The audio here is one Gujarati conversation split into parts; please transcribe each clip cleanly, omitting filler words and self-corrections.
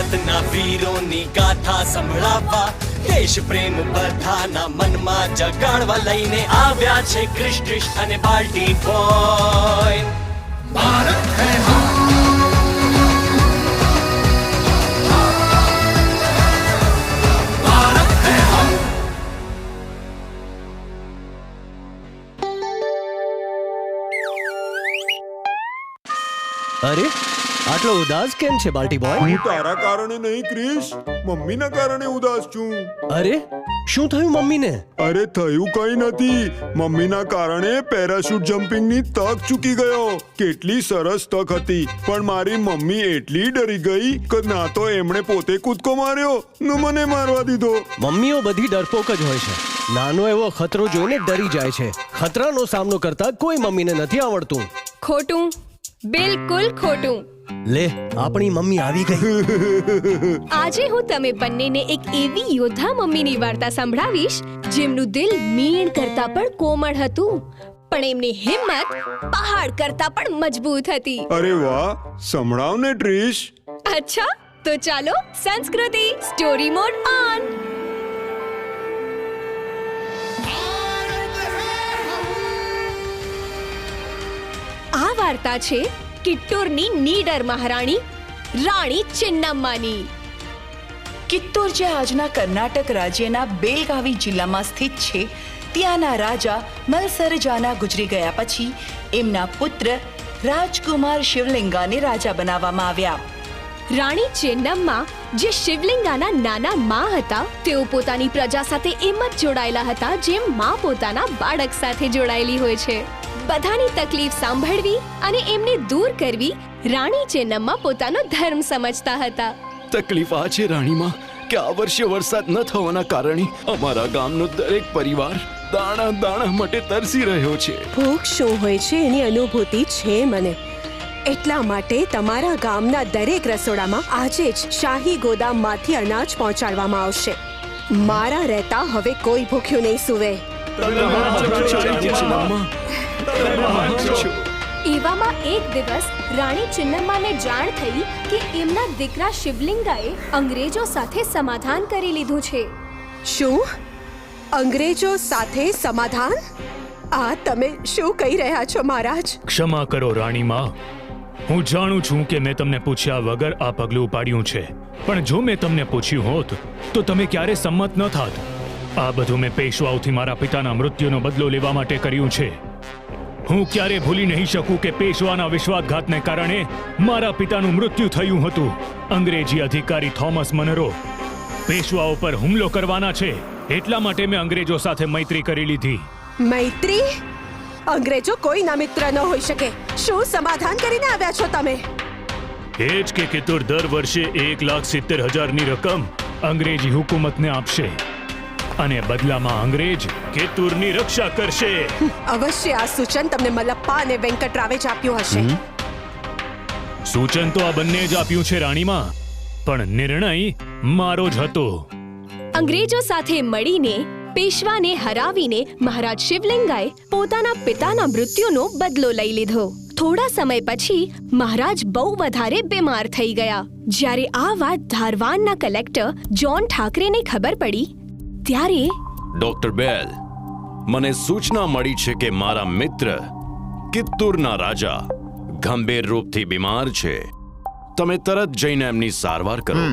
ભારતના વીરોની ગાથા સંભળાવવા, દેશ પ્રેમ બધાના મનમાં જગાડવા લઈને આવ્યા છે ક્રિશ અને બાલ્ટી બોય. ભારત હે અરે આટલો ઉદાસ કેમ છે બાલ્ટી બોય? હું તારા કારણે નહીં ક્રિશ, મમ્મીના કારણે ઉદાસ છું. અરે શું થયું મમ્મીને? અરે થયું કઈ નથી, મમ્મીના કારણે પેરાશૂટ જમ્પિંગની તક ચૂકી ગયો. કેટલી સરસ તક હતી, પણ મારી મમ્મી એટલી ડરી ગઈ કે ના તો એમણે પોતે કૂદકો માર્યો ન મને મારવા દીધો. મમ્મીઓ બધી ડરપોક જ હોય છે. નાનો એવો ખતરો જોઈને ડરી જાય છે. ખતરાનો સામનો કરતા કોઈ મમ્મીને નથી આવડતું. ખોટું, બિલકુલ ખોટું. લે, આપણી મમ્મી આવી ગઈ. આજે હું તમે બંનેને એક એવી યોદ્ધા મમ્મીની વાર્તા સંભળાવીશ જેમનું દિલ મીણ કરતા પણ કોમળ હતું, પણ એમની હિંમત પહાડ કરતા પણ મજબૂત હતી. અરે વાહ, સંભળાવ ને ટ્રીશ. અચ્છા, તો ચાલો સંસ્કૃતિ સ્ટોરી મોડ ઓન. આ વાર્તા છે કિત્તૂરની નીડર મહારાણી રાણી ચેન્નમ્માની. કિત્તૂર જે આજના કર્ણાટક રાજ્યના બેલગાવી જિલ્લામાં સ્થિત છે, ત્યાંના રાજા મલસરજાના ગુજરી ગયા પછી એમના પુત્ર રાજકુમાર શિવલિંગાને રાજા બનાવવામાં આવ્યા. રાણી ચેન્નમ્મા જે શિવલિંગાના નાના માં હતા, તેઓ પોતાની પ્રજા સાથે એમ જ જોડાયેલા હતા જેમ માં પોતાના બાળક સાથે જોડાયેલી હોય છે. બધાની તકલીફ સાંભળવી અને એમને દૂર કરવી રાણી ચેન્નમ્મા પોતાનો ધર્મ સમજતા હતા. તકલીફ આ છે રાણીમાં કે આ વર્ષે વરસાદ ન થવાના કારણે અમારા ગામનો દરેક પરિવાર દાણા દાણા માટે તરસી રહ્યો છે. ભૂખ શું હોય છે એની અનુભૂતિ છે મને. એટલા માટે તમારા ગામના દરેક રસોડામાં આજે જ શાહી ગોદામમાંથી અનાજ પહોંચાડવામાં આવશે. મારા રહેતા હવે કોઈ ભૂખ્યું નહીં સૂવે. એવામાં એક દિવસ રાણી ચેન્નમ્માને જાણ થઈ કે એમના દીકરા શિવલિંગાએ અંગ્રેજો સાથે સમાધાન કરી લીધું છે. શું? અંગ્રેજો સાથે સમાધાન? આ તમે શું કહી રહ્યા છો મહારાજ? ક્ષમા કરો રાણીમાં, હું જાણું છું કે મેં તમને પૂછ્યા વગર આ પગલું ઉપાડ્યું છે, પણ જો મેં તમને પૂછ્યું હોત તો તમે ક્યારે સંમત ન થાત. આ બધું મેં પેશવાઓથી મારા પિતાના મૃત્યુનો બદલો લેવા માટે કર્યું છે. હું ક્યારે ભૂલી નહીં શકું કે પેશવાના વિશ્વાસઘાતને કારણે મારા પિતાનું મૃત્યુ થયું હતું. અંગ્રેજી અધિકારી થોમસ મનરો પેશવાઓ પર હુમલો કરવાના છે, એટલા માટે મેં અંગ્રેજો સાથે મૈત્રી કરી લીધી. મૈત્રી? અંગ્રેજો કોઈના મિત્ર ન હોઈ શકે. શું સમાધાન કરીને આવ્યા છો તમે? એ જ કે કિત્તૂર દર વર્ષે 1,70,000ની રકમ અંગ્રેજી હુકુમતને આપશે અને બદલામાં અંગ્રેજ કિત્તૂરની રક્ષા કરશે. અવશ્ય આ સૂચન તમને મલ્લપ્પા અને વેંકટરાવે જ આપ્યું હશે. સૂચન તો આ બંને જ આપ્યું છે રાણીમાં, પણ નિર્ણય મારો જ હતો. અંગ્રેજો સાથે મળીને પેશવાને હરાવીને મહારાજ શિવલિંગાએ પોતાના પિતાના મૃત્યુનો બદલો લઈ લીધો. થોડા સમય પછી મહારાજ બહુ વધારે બીમાર થઈ ગયા. જ્યારે આ વાત ધારવાડના કલેક્ટર જોન ઠાકરેને ખબર પડી ત્યારે ડોક્ટર બેલ, મને સૂચના મળી છે કે મારા મિત્ર કિત્તૂરના રાજા ગંભીર રૂપથી બીમાર છે. તમે તરત જઈને એમની સારવાર કરો.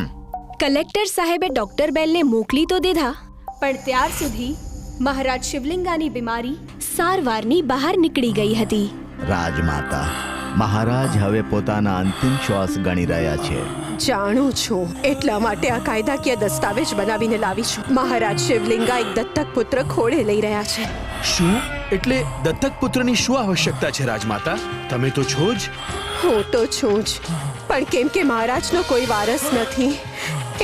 કલેક્ટર સાહેબે ડોક્ટર બેલને મોકલી તો દીધા, પણ ત્યાર સુધી મહારાજ શિવલિંગાની બીમારી સારવારની બહાર નીકળી ગઈ હતી. રાજમાતા, મહારાજ હવે પોતાના અંતિમ શ્વાસ ગણી રહ્યા છે. જાણું છું, એટલા માટે આ કાયદાકીય દસ્તાવેજ બનાવીને લાવી છું. મહારાજ શિવલિંગા એક દત્તક પુત્ર ખોળે લઈ રહ્યા છે. શું? એટલે દત્તક પુત્રની શું આવશ્યકતા છે રાજમાતા? તમે તો છો જ. હું તો છું જ, પણ કેમ કે મહારાજનો કોઈ વારસ નથી,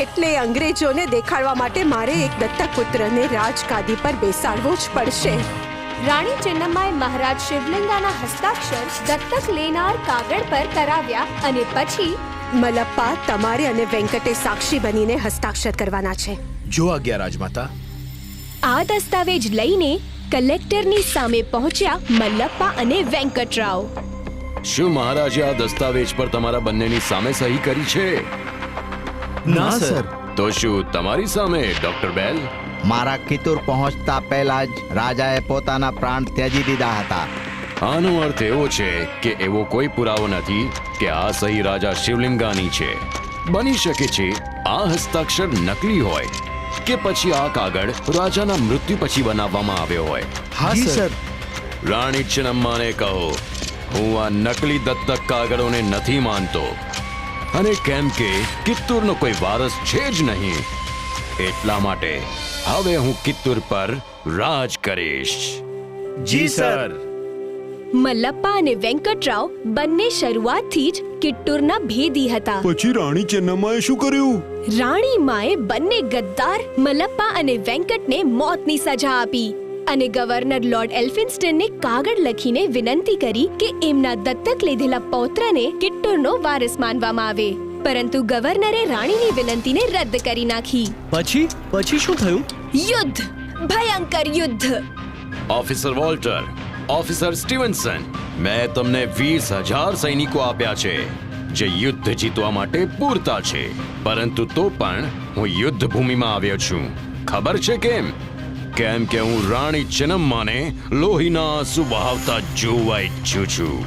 એટલે અંગ્રેજોને દેખાડવા માટે મારે એક દત્તક પુત્રને રાજગાદી પર બેસાડવો જ પડશે. રાણી ચેન્નમ્માએ મહારાજ શિવલિંગાના હસ્તાક્ષર દત્તક લેનાર કાગળ પર કરાવ્યા અને પછી મલ્લપ્પા, તમારે અને વેંકટે સાક્ષી બનીને હસ્તાક્ષર કરવાના છે. જો આજ્ઞા રાજમાતા. આ દસ્તાવેજ લઈને કલેક્ટરની સામે પહોંચ્યા મલ્લપ્પા અને વેંકટરાવ. શું મહારાજે આ દસ્તાવેજ પર તમારા બંનેની સામે સહી કરી છે? ના સર. તો શું તમારી સામે ડોક્ટર બેલ? મારા કિત્તુર પહોંચતા પહેલા જ રાજાએ પોતાના પ્રાણ ત્યજી દીધા હતા. આનો અર્થ એવો છે કે એવો કોઈ પુરાવો નથી કે આ સહી રાજા શિવલિંગાની છે. બની શકે છે આ હસ્તાક્ષર નકલી હોય કે પછી આ કાગળ રાજાના મૃત્યુ પછી બનાવવામાં આવ્યો હોય. હા જી સર. રાણી ચેન્નમ્માને કહો હું આ નકલી દત્તક કાગળોને નથી માનતો, અને કેમ કે કિત્તુરનો કોઈ વારસ છે જ નહીં, એટલા માટે હવે હું કિત્તુર પર રાજ કરીશ. જી સર. મલ્લપ્પા અને વેંકટરાવ બંને શરૂઆતથી જ કિટ્ટુરના ભેદી હતા. પછી રાણી ચેન્નમ્માએ શું કર્યું? રાણી માએ બંને ગદ્દાર મલ્લપ્પા અને વેંકટને મોતની સજા આપી અને ગવર્નર લોર્ડ એલ્ફિન્સ્ટનને કાગળ લખીને વિનંતી કરી કે એમના દત્તક લીધેલા પૌત્રને કિટ્ટુરનો વારસ માનવામાં આવે. પરંતુ ગવર્નરે રાણીની વિનંતીને રદ કરી નાખી. પછી શું થયું? યુદ્ધ, ભયંકર યુદ્ધ. ઓફિસર વોલ્ટર, ઓફિસર સ્ટીવન્સન, મેં તમને 20,000 સૈનિકો આપ્યા છે જે યુદ્ધ જીતવા માટે પૂરતા છે, પરંતુ તો પણ હું યુદ્ધ ભૂમિમાં આવ્યો છું. ખબર છે કેમ? કેમ કે હું રાણી ચેન્નમ્માને લોહીના આંસુ વહાવતા જોવા ઈચ્છું છું.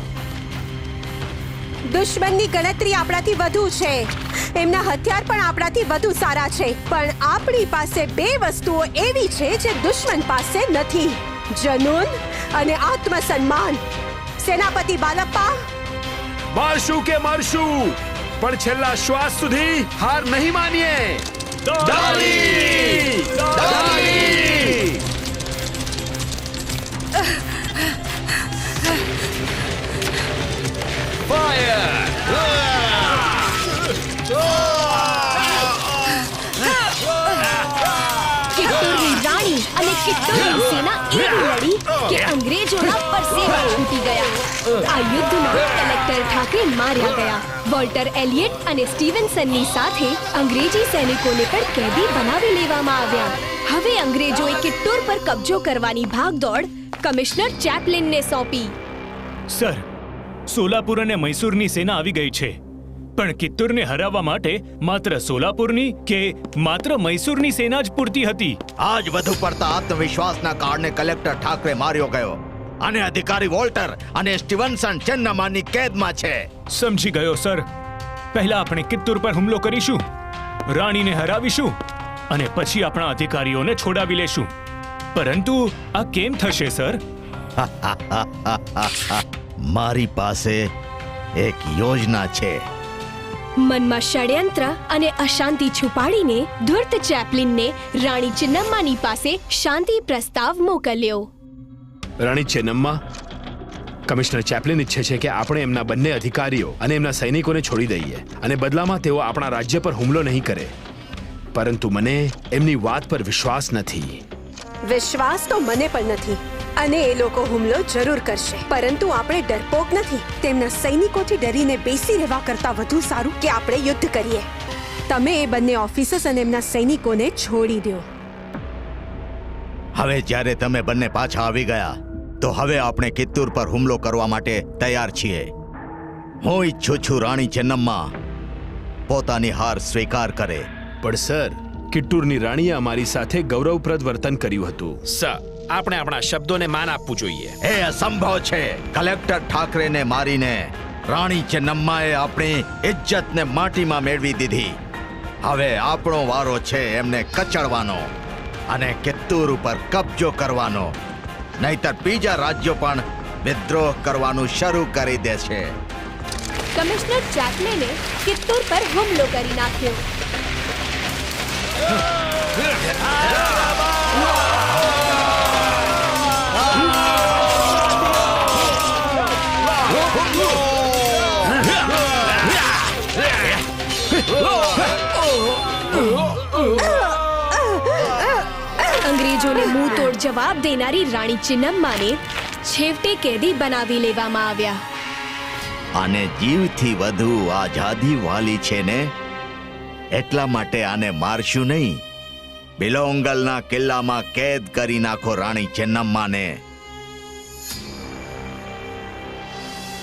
દુશ્મનની ગણતરી આપણાથી વધુ છે, એમના હથિયાર પણ આપણાથી વધુ સારા છે, પણ આપણી પાસે 2 વસ્તુઓ એવી છે જે દુશ્મન પાસે નથી: જનૂન અને આત્મસન્માન. સેનાપતિ બાલપ્પા, મારશું કે મારશું, પણ છેલ્લા શ્વાસ સુધી હાર નહીં માનીએ. દાલી! દાલી! કિટ્ટુરની રાણી અને કિટ્ટુરની સેના એવી લડી કે અંગ્રેજોના પરસેવા છૂટી ગયા. આ યુદ્ધમાં કલેક્ટર ઠાકરે માર્યા ગયા. વોલ્ટર એલિયટ અને સ્ટીવન્સનની સાથે અંગ્રેજી સૈનિકોને પણ કેદી બનાવી લેવામાં આવ્યા. હવે અંગ્રેજોએ કિટ્ટુર પર કબજો કરવાની ભાગદોડ કમિશનર ચેપ્લિનને સોંપી. સર, સોલાપુર અને મૈસૂરની સેના આવી ગઈ છે, પણ કિત્તુરને હરાવવા માટે માત્ર સોલાપુરની કે માત્ર મૈસૂરની સેના જ પૂરતી હતી. આજ વધુ પડતા આત્મવિશ્વાસના કારણે કલેક્ટર ઠાકરે માર્યો ગયો અને અધિકારી વોલ્ટર અને સ્ટીવન્સન ચેન્નમ્માની કેદમાં છે. સમજી ગયો સર. પહેલા આપણે કિત્તુર પર હુમલો કરીશું, રાણીને હરાવીશું અને પછી આપણા અધિકારીઓને છોડાવી લેશું. પરંતુ આ કેમ થશે સર? મારી પાસે એક યોજના છે. મનમાં ષડયંત્ર અને અશાંતિ છુપાડીને ધૂર્ત ચેપ્લિનને રાણી ચિન્નમ્માની પાસે શાંતિ પ્રસ્તાવ મોકલ્યો. રાણી ચેન્નમ્મા, કમિશનર ચેપ્લિન ઈચ્છે છે કે આપણે એમના બંને અધિકારીઓ અને એમના સૈનિકોને છોડી દઈએ અને બદલામાં તેઓ આપણા રાજ્ય પર હુમલો નહીં કરે. પરંતુ મને એમની વાત પર વિશ્વાસ નથી. વિશ્વાસ તો મને પણ નથી, અને એ લોકો હુમલો જરૂર કરશે, પરંતુ આપણે ડરપોક નથી. તેમના સૈનિકોથી ડરીને બેસી રહેવા કરતા વધુ સારું કે આપણે યુદ્ધ કરીએ. તમે એ બંને ઓફિસર્સ અને એમના સૈનિકોને છોડી દો. હવે જ્યારે તમે બંને પાછા આવી ગયા, તો હવે આપણે કિત્તુર પર હુમલો કરવા માટે તૈયાર છીએ. હું ઈચ્છું છું રાણી ચેન્નમ્મા પોતાની હાર સ્વીકાર કરે. પણ સર, કિત્તુરની રાણીએ અમારી સાથે ગૌરવપ્રદ વર્તન કર્યું હતું. સર, આપણે આપણા શબ્દોને માન આપવું જોઈએ. એ અસંભવ છે. કલેક્ટર ઠાકરેને મારીને રાણી ચેન્નમ્માએ આપણી ઇજ્જતને માટીમાં મેળવી દીધી. હવે આપણો વારો છે એમને કચડવાનો અને કિત્તુર ઉપર કબજો કરવાનો, નહીતર બીજા રાજ્યો પણ વિદ્રોહ કરવાનું શરૂ કરી દેશે. કમિશનર ચેપ્લિને કિત્તુર પર હુમલો કરી નાખ્યો. અંગ્રેજોને મુંહ તોડ જવાબ દેનારી રાણી ચિન્નમ્માને છેવટે કેદી બનાવી લેવામાં આવ્યા. અને જીવથી વધુ આઝાદી વાલી છે ને, એટલા માટે આને મારશું નહીં. બિલોંગલના કિલ્લામાં કેદ કરી નાખો રાણી ચેન્નમ્માને.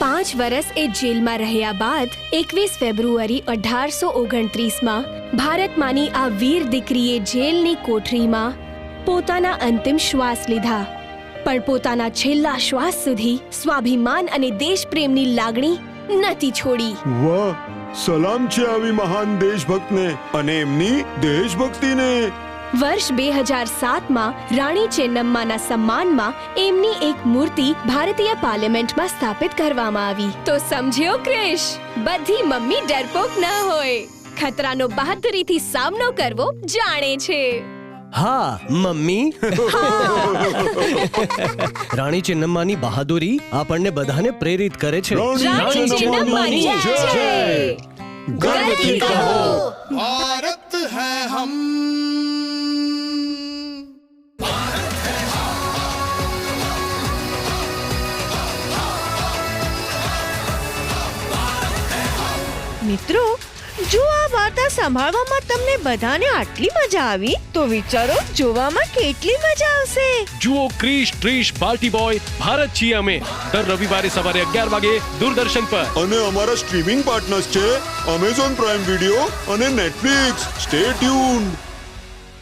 5 વર્ષ એ જેલમાં રહ્યા બાદ 21 ફેબ્રુઆરી 1829માં ભારતમાંની આ વીર દીકરીએ જેલની કોઠરીમાં પોતાના અંતિમ શ્વાસ લીધા. પણ પોતાના છેલ્લા શ્વાસ સુધી સ્વાભિમાન અને દેશપ્રેમની લાગણી નથી છોડી. વાહ, સલામ છે આવી મહાન દેશભક્તને અને એમની દેશભક્તિને. વર્ષ 2007માં રાણી ચેન્નમ્માના સન્માનમાં એમની એક મૂર્તિ ભારતીય પાર્લામેન્ટમાં સ્થાપિત કરવામાં આવી. તો સમજ્યો ક્રિશ, બધી મમ્મી ડરપોક ન હોય. ખતરાનો બહાદુરીથી સામનો કરવો જાણે છે. હા મમ્મી. રાણી ચેન્નમ્માની બહાદુરી આપણને બધાને પ્રેરિત કરે છે. રાણી ચેન્નમ્માની જય! ગર્વથી કહો, ભારત હૈ હમ. મિત્રો, જો આ વાર્તા સંભાળવામાં તમને બધાને આટલી મજા આવી તો વિચારો જોવામાં કેટલી મજા આવશે. જુઓ ક્રિશ ટ્રીશ પાર્ટી બોય ભારત છીએ અમે દર રવિવારે સવારે 11 વાગે દૂરદર્શન પર. અને અમારા સ્ટ્રીમિંગ પાર્ટનર્સ છે Amazon Prime Video અને Netflix. Stay tuned.